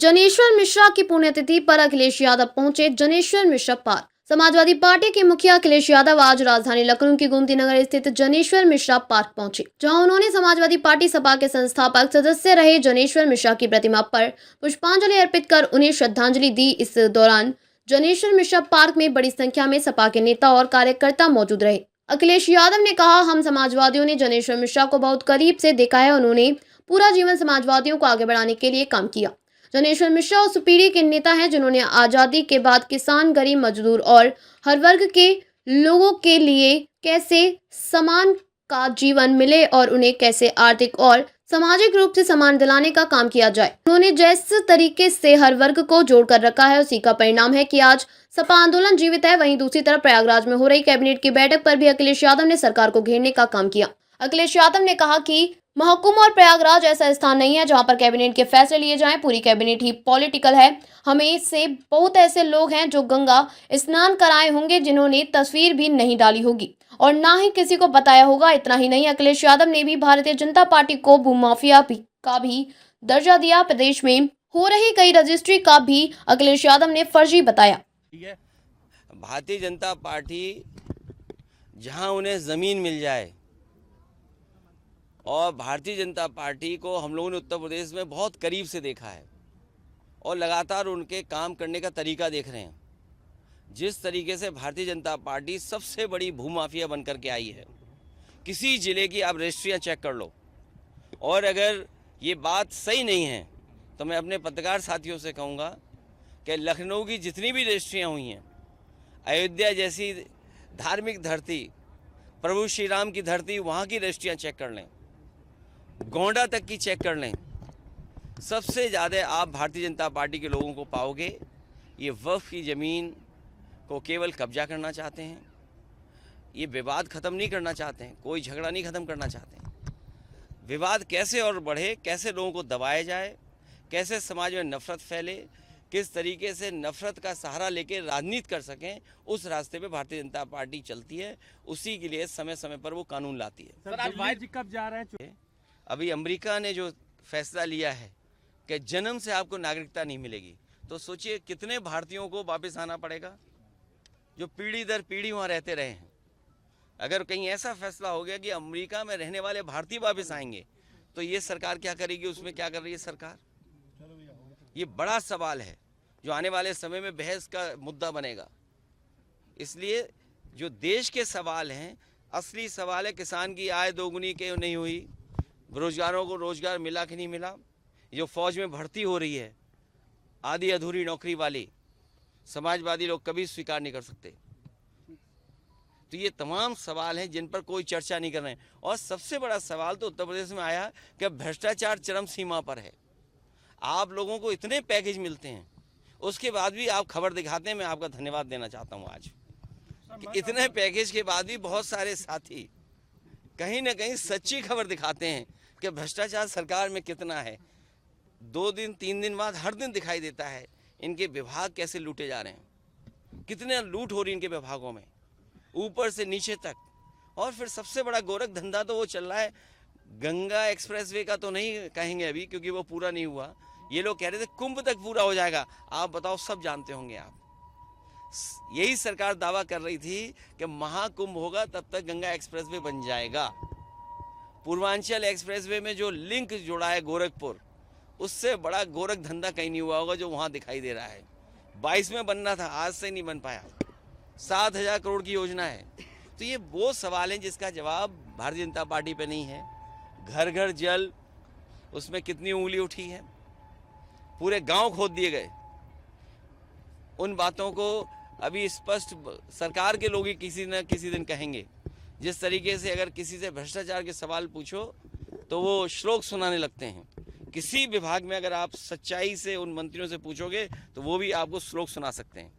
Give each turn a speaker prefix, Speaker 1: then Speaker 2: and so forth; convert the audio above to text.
Speaker 1: जनेश्वर मिश्रा की पुण्यतिथि पर अखिलेश यादव पहुंचे जनेश्वर मिश्रा पार्क। समाजवादी पार्टी के मुखिया अखिलेश यादव आज राजधानी लखनऊ के गोमती नगर स्थित जनेश्वर मिश्रा पार्क पहुंचे, जहां उन्होंने समाजवादी पार्टी सपा के संस्थापक सदस्य रहे जनेश्वर मिश्रा की प्रतिमा पर पुष्पांजलि अर्पित कर उन्हें श्रद्धांजलि दी। इस दौरान जनेश्वर मिश्रा पार्क में बड़ी संख्या में सपा के नेता और कार्यकर्ता मौजूद रहे। अखिलेश यादव ने कहा, हम समाजवादियों ने जनेश्वर मिश्रा को बहुत करीब से देखा है। उन्होंने पूरा जीवन समाजवादियों को आगे बढ़ाने के लिए काम किया। जनेश्वर मिश्रा उस पीढ़ी के नेता हैं जिन्होंने आजादी के बाद किसान, गरीब, मजदूर और हर वर्ग के लोगों के लिए कैसे समान का जीवन मिले और उन्हें कैसे आर्थिक और सामाजिक रूप से समान दिलाने का काम किया जाए। उन्होंने जिस तरीके से हर वर्ग को जोड़कर रखा है, उसी का परिणाम है कि आज सपा आंदोलन जीवित है। वहीं दूसरी तरफ प्रयागराज में हो रही कैबिनेट की बैठक पर भी अखिलेश यादव ने सरकार को घेरने का काम किया। अखिलेश यादव ने कहा कि महकुम और प्रयागराज ऐसा स्थान नहीं है जहां पर कैबिनेट के फैसले लिए जाएं। पूरी कैबिनेट ही पॉलिटिकल है। हमें से बहुत ऐसे लोग हैं जो गंगा स्नान कराए होंगे, जिन्होंने तस्वीर भी नहीं डाली होगी और ना ही किसी को बताया होगा। इतना ही नहीं, अखिलेश यादव ने भी भारतीय जनता पार्टी को भूमाफिया का भी दर्जा दिया। प्रदेश में हो रही कई रजिस्ट्री का भी अखिलेश यादव ने फर्जी बताया।
Speaker 2: भारतीय जनता पार्टी जहां उन्हें जमीन मिल जाए, और भारतीय जनता पार्टी को हम लोगों ने उत्तर प्रदेश में बहुत करीब से देखा है और लगातार उनके काम करने का तरीका देख रहे हैं। जिस तरीके से भारतीय जनता पार्टी सबसे बड़ी भूमाफिया बनकर के आई है, किसी ज़िले की आप रजिस्ट्रियाँ चेक कर लो। और अगर ये बात सही नहीं है तो मैं अपने पत्रकार साथियों से कहूँगा कि लखनऊ की जितनी भी रजिस्ट्रियाँ हुई हैं, अयोध्या जैसी धार्मिक धरती, प्रभु श्री राम की धरती, वहाँ की रजिस्ट्रियाँ चेक कर लें, गोंडा तक की चेक कर लें। सबसे ज़्यादा आप भारतीय जनता पार्टी के लोगों को पाओगे ये वक्फ की ज़मीन को केवल कब्जा करना चाहते हैं। ये विवाद ख़त्म नहीं करना चाहते हैं, कोई झगड़ा नहीं ख़त्म करना चाहते हैं। विवाद कैसे और बढ़े, कैसे लोगों को दबाया जाए, कैसे समाज में नफरत फैले, किस तरीके से नफरत का सहारा लेके राजनीति कर सकें, उस रास्ते पे भारतीय जनता पार्टी चलती है। उसी के लिए समय समय पर वो कानून लाती है।
Speaker 3: सर, दिल्ली कब जा रहे हैं?
Speaker 2: अभी अमेरिका ने जो फैसला लिया है कि जन्म से आपको नागरिकता नहीं मिलेगी, तो सोचिए कितने भारतीयों को वापस आना पड़ेगा जो पीढ़ी दर पीढ़ी वहाँ रहते रहे हैं। अगर कहीं ऐसा फैसला हो गया कि अमेरिका में रहने वाले भारतीय वापस आएंगे, तो ये सरकार क्या करेगी? उसमें क्या कर रही है सरकार? ये बड़ा सवाल है जो आने वाले समय में बहस का मुद्दा बनेगा। इसलिए जो देश के सवाल हैं, असली सवाल है किसान की आय दोगुनी क्यों नहीं हुई, बेरोजगारों को रोजगार मिला कि नहीं मिला, जो फौज में भर्ती हो रही है आधी अधूरी नौकरी वाली, समाजवादी लोग कभी स्वीकार नहीं कर सकते। तो ये तमाम सवाल हैं जिन पर कोई चर्चा नहीं कर रहे हैं। और सबसे बड़ा सवाल तो उत्तर प्रदेश में आया कि भ्रष्टाचार चरम सीमा पर है। आप लोगों को इतने पैकेज मिलते हैं, उसके बाद भी आप खबर दिखाते हैं। मैं आपका धन्यवाद देना चाहता हूँ आज कि इतने पैकेज के बाद भी बहुत सारे साथी कहीं ना कहीं सच्ची खबर दिखाते हैं कि भ्रष्टाचार सरकार में कितना है। 2 दिन 3 दिन बाद हर दिन दिखाई देता है इनके विभाग कैसे लूटे जा रहे हैं, कितने लूट हो रही है इनके विभागों में, ऊपर से नीचे तक। और फिर सबसे बड़ा गोरख धंधा तो वो चल रहा है, गंगा एक्सप्रेसवे का तो नहीं कहेंगे अभी क्योंकि वो पूरा नहीं हुआ। ये लोग कह रहे थे कुंभ तक पूरा हो जाएगा। आप बताओ, सब जानते होंगे आप, यही सरकार दावा कर रही थी कि महाकुंभ होगा तब तक गंगा एक्सप्रेसवे बन जाएगा। पूर्वांचल एक्सप्रेसवे में जो लिंक जोड़ा है गोरखपुर, उससे बड़ा गोरख धंधा कहीं नहीं हुआ होगा जो वहाँ दिखाई दे रहा है। 22 में बनना था, आज से नहीं बन पाया। 7,000 करोड़ की योजना है। तो ये वो सवाल हैं जिसका जवाब भारतीय जनता पार्टी पे नहीं है। घर घर जल, उसमें कितनी उंगली उठी है, पूरे गांव खोद दिए गए। उन बातों को अभी स्पष्ट सरकार के लोग ही किसी न किसी दिन कहेंगे। जिस तरीके से अगर किसी से भ्रष्टाचार के सवाल पूछो तो वो श्लोक सुनाने लगते हैं। किसी विभाग में अगर आप सच्चाई से उन मंत्रियों से पूछोगे तो वो भी आपको श्लोक सुना सकते हैं।